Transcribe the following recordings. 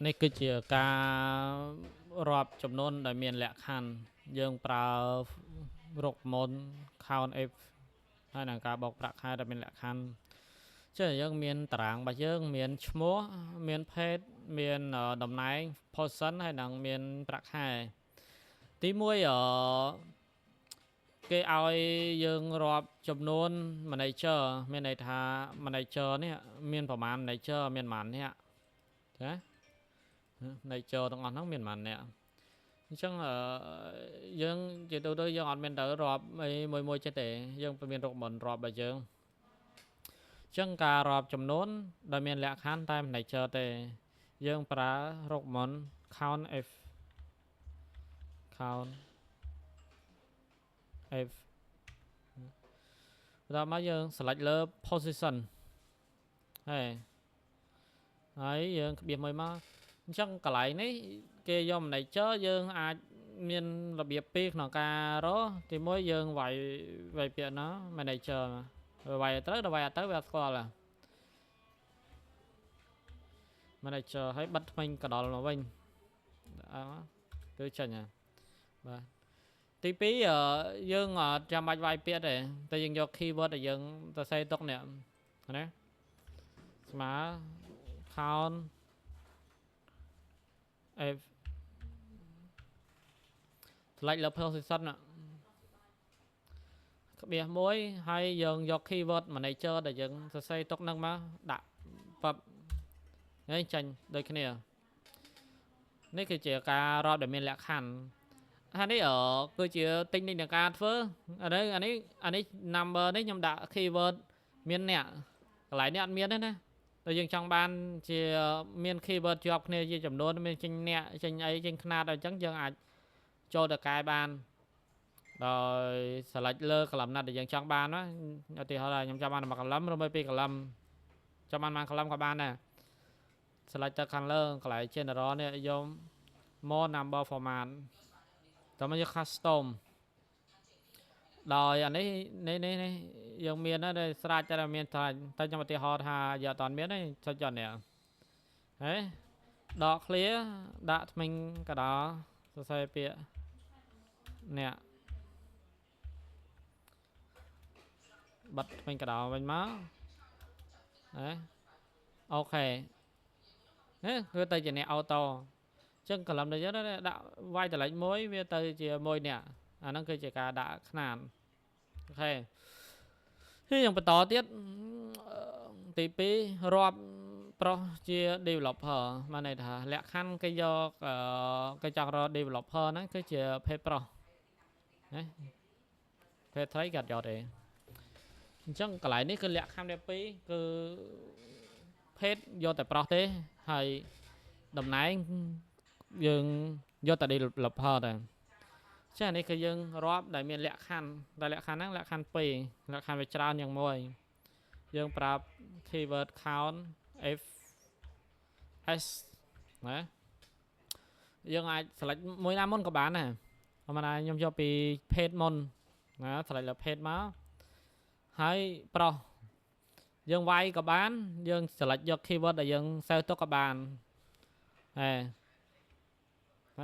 នេះគឺជាការរាប់ចំនួនដែលមានលក្ខខណ្ឌយើងប្រើរកមុន count f ហើយនឹងការបោកប្រាក់ខែដែលមានលក្ខខណ្ឌចឹងយើងមានតារាងរបស់យើងមានឈ្មោះមានភេទមានតំណែង position ហើយនឹងមានប្រាក់ខែទី1គេឲ្យយើងរាប់ចំនួន manager មានន័យថា manager នេះមានប្រមាណ manager មានប្រមាណនេះចាmanager ទាំងអស់ហ្នឹងមានប្រមាណអ្នកអញ្ចឹងយើងជាទូទៅយើងអត់មានទៅរាប់អីមួយចិត្តទេយើងមានរកមុនរាប់របស់យើងអញ្ចឹងការរាប់ចំនួនដែលមានលក្ខខណ្ឌតែ manager ទេយើងប្រើរកមុន count f count f ដល់មកយើង select លើ position ហើយយើងក្បៀសមួយមកអញ្ចឹងកន្លែងនេះគេយក manager យើងអាចមានរបៀបពីរក្នុងការរកទី1យើងវាយពាក្យណា manager វាយត្រូវដល់វាយអត់ទៅវាអត់ស្គាល់ manager ហើយបិទថ្មិញកដលមកវិញគឺចេញហ่ะបាទទី2យើងអត់ចាំបាច់វាយពាក្យទេតែយើងយក keyword ដែលយើងសរសេរទុកនេះណាស្មើ count f select លើ position ក្បៀសមួយហើយយើងយក keyword manager ដែលយើងសរសេរទុកនឹងមកដាក់បបហើយចាញ់ដូចគ្នានេះគឺជាការរាប់ដែលមានលក្ខខណ្ឌហើយនេះគឺជា technique នៃការធ្វើអានេះ number នេះខ្ញុំដាក់ keyword មានអ្នកកន្លែងនេះអត់មានទេណាតែយើងចង់បានជាមាន keyword ជាប់គ្នាជាចំនួនមានចេញអ្នកចេញអីចេញຂະຫນាតអញ្ចឹងយើងអាចចូលទៅកែបានដោយ select លើ column ណាត់ដែលយើងចង់បានណាឧទាហរណ៍ថាខ្ញុំចង់បាន1 column ឬមួយ2 column ចង់បាន1 column ក៏បានដែរ select ទៅខាងលើកន្លែង general នេះយក more number format តើមកយក custom ដោយអានេះយើងមានដែរស្រាច់តែមានតែខ្ញុំឧទាហរណ៍ថាយកអត់មានទេចុចយកនេះហេដក clear ដាក់ថ្មិញកដោសរសេរពាក្យអ្នកបិទថ្មិញកដោវិញមកអូខេនេះគឺទៅជាអ្នក auto អញ្ចឹង column នេះយើងដាក់វាយតម្លៃ1វាទៅជាមួយអ្នកអាហ្នឹងគឺជាការដាក់ຂະຫນាតអូខេហើយយើងបន្តទៀតទី2រាប់ប្រុសជា developer បានន័យថាលក្ខខណ្ឌគេយកគេចង់រក developer ហ្នឹងគឺជាភេទប្រុសណាភេទស្រីគេអត់យកទេអញ្ចឹងកន្លែងនេះគឺលក្ខខណ្ឌទី2គឺភេទយកតែប្រុសទេហើយតំណែងយើងយកតែ developer ដែរចានេះគឺយើងរាប់ដែលមានលក្ខខណ្ឌដែលលក្ខខណ្ឌហ្នឹងលក្ខខណ្ឌ2លក្ខខណ្ឌវាច្រើនយ៉ាងមួយយើងប្រើ keyword count f s ណាយើងអាច select មួយណាមុនក៏បានដែរធម្មតាខ្ញុំយកពី page មុនណា select លើ page មកហើយប្រុសយើងវាយក៏បានយើង select យក keyword ដែលយើង save ទុកក៏បានហើយប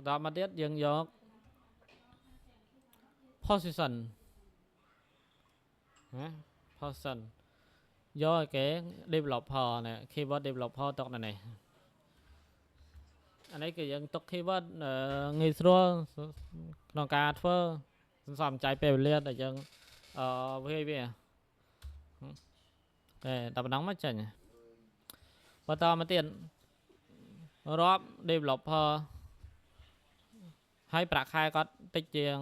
ន្តមកទៀតយើងយក position ណា position យកឲ្យគេ developer ណា keyword developer ទុកនៅនេះអានេះគឺយើងទុក keyword ងាយស្រួលក្នុងការធ្វើសន្សំចៃពេលវេលាដែលយើងវាតែប៉ុណ្ណឹងមកចេញបន្តមកទៀតរាប់ developer ហើយប្រាក់ខែគាត់តិចជាង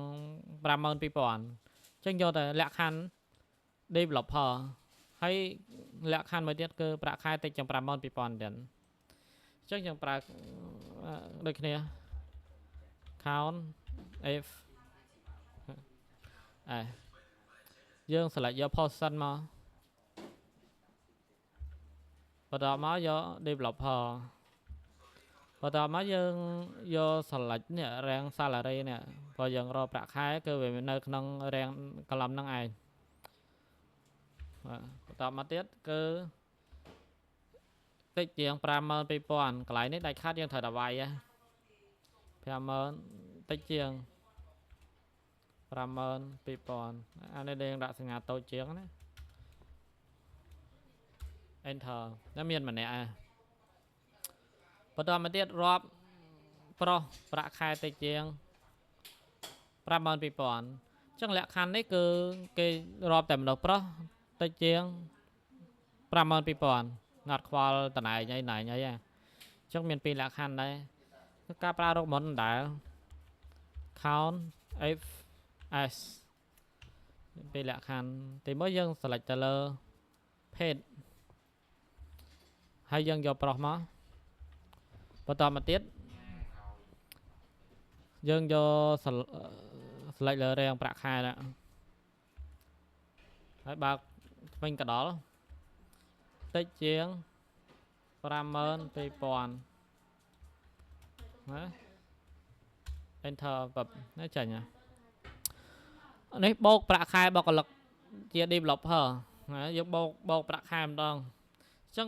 52,000 អញ្ចឹងយកតែលក្ខខណ្ឌ developer ហើយលក្ខខណ្ឌមួយទៀតគឺប្រាក់ខែតិចជាង 52,000 ទៀតអញ្ចឹងយើងប្រើដូចគ្នា count f យើង select យក position មកបន្តមកយក developer បន្តមកយើងយក select នេះ rank salary នេះព្រោះយើងរកប្រាក់ខែគឺវានៅក្នុង rank column ហ្នឹងឯងបន្តមកទៀតគឺ តិចជាង52000កន្លែងនេះដាច់ខាតយើងត្រូវតែវាយ50000តិចជាង52000អានេះយើងដាក់សញ្ញាតូចជាងណា enter แล้วមានម្នាក់បន្តមកទៀតរាប់ប្រុសប្រាក់ខែតិចជាង52000ចឹងលក្ខខណ្ឌនេះគឺគេរាប់តែមនុស្សប្រុសតិចជាង52000ណាត់ខ្វល់តណែងអីចឹងមាន2លក្ខខណ្ឌដែរការប្រើរូបមន្តដែល count f s 2លក្ខខណ្ឌទីមួយយើង select ទៅលើ page ហើយយើងយកប្រុសមកបន្តមកទៀតយើងយក select លើរាងប្រាក់ខែណាហើយបើកវិញកដល់តិចជាង52000ណា enter បបនេះចាញ់នេះបូកប្រាក់ខែបុគ្គលិកជា developer ណាយើងបូកប្រាក់ខែម្ដងអញ្ចឹង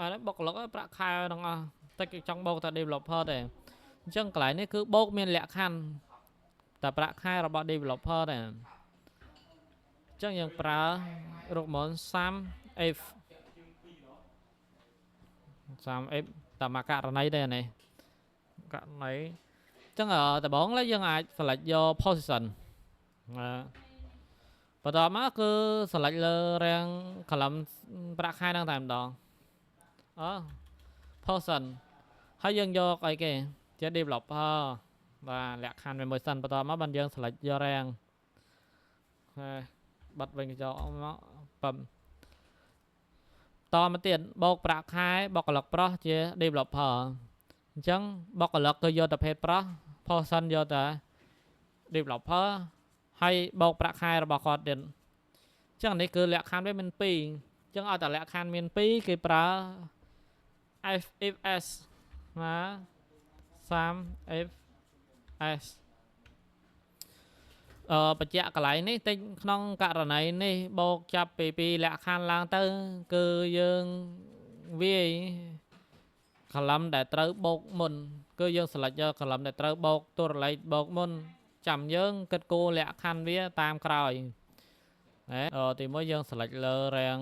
អានេះបុគ្គលិកប្រាក់ខែទាំងអស់តែគេចង់បូកតែ developer ទេអញ្ចឹងកន្លែងនេះគឺបូកមានលក្ខខណ្ឌតែប្រាក់ខែរបស់ developer ទេអញ្ចឹងយើងប្រើរូបមន្ត sum if តែមកករណីទេនេះករណីអញ្ចឹងដំបូងឡើយយើងអាច select យក position បន្តមកគឺ select លើរាង column ប្រាក់ខែហ្នឹងតែម្ដងposition ហើយយើងយកអីគេជា developer បាទលក្ខខណ្ឌមួយសិនបន្តមកបានយើង select យករាងហើយបិទវិញកញ្ចក់មកបំតមកទៀតបូកប្រាក់ខែបុគ្គលិកប្រុសជា developer អញ្ចឹងបុគ្គលិកគឺយកតែភេទប្រុស person យកតែ developer ហើយបូកប្រាក់ខែរបស់គាត់ទៀតអញ្ចឹងនេះគឺលក្ខខណ្ឌវាមាន2អញ្ចឹងឲ្យតែលក្ខខណ្ឌមាន2គេប្រើ if s ណា sum if s បញ្ជាក់កន្លែងនេះតិចក្នុងករណីនេះបូកចាប់ពីលក្ខខណ្ឌឡើងទៅគឺយើងវាយ column ដែលត្រូវបូកមុនគឺយើង select យក column ដែលត្រូវបូកតួរលេខបូកមុនចាំយើងគិតគូរលក្ខខណ្ឌវាតាមក្រោយទីមួយយើង select លើរាង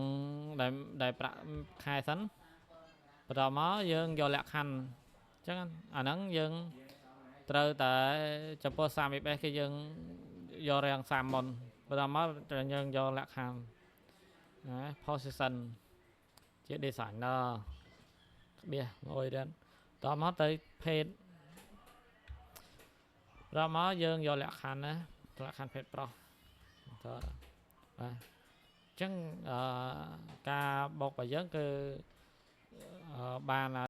ដែលប្រាក់ខែសិនបន្តមកយើងយកលក្ខខណ្ឌអញ្ចឹងអាហ្នឹងយើងត្រូវតែចំពោះ 30s គឺយើងយករាង30មុនបន្តមកយើងយកលក្ខខណ្ឌណា position ជា designer ក្បៀសមួយទៀតតមកទៅ page បន្តមកយើងយកលក្ខខណ្ឌណាលក្ខខណ្ឌ page ប្រុសតបាទអញ្ចឹងការបូករបស់យើងគឺបាន